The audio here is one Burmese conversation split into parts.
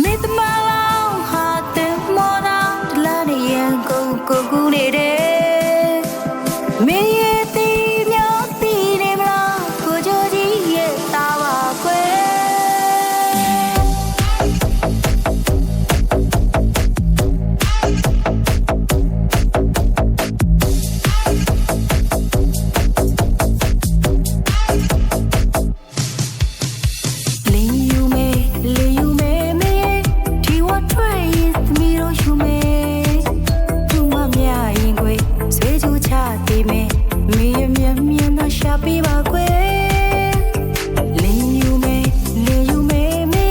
မေတ္တမလောင်ဟာတဲ့မောနာတလာနေရင်ကိုကူနေတယ်မေရဲ့တီမြောက်တီနေမလားကိုကြိုကြီးရဲ့တာပါကွယ်ပေးပါကွယ်လင်းယူမေမေ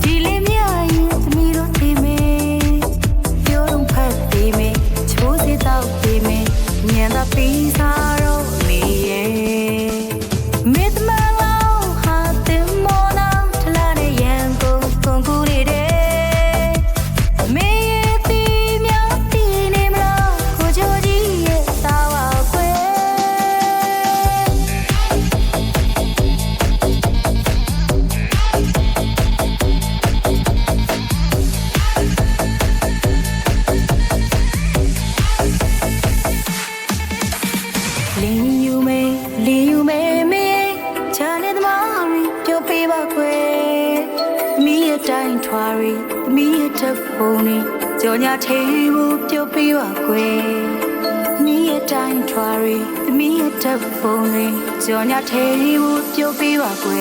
ဒီလေးမြရင်သမီးတို့သေးမေပြောတော့ဖတ်သေးမေချိုးစေတော့သေးမေညံသာပေးစားတော့မေရဲ့မေတ္တမလောင်ဟာတင်မောနာထလာတဲ့ရန်ကုန်ကူနေတယ်မေရဲ့တီမြောက်တီနေမလားကိုကြိုကြီးရဲ့တာပါကွယ်လင်းယူမေမေချာနေသမားရီပြောပေးပါခွေမိရဲ့တိုင်းထွာရီမိရဲ့တက်ပုံနေကြော်ညာထေးဖို့ပြောပေးပါခွေမိရဲ့တိုင်းထွာရီမိရဲ့တက်ပုံနေကြော်ညာထေးဖို့ပြောပေးပါခွေ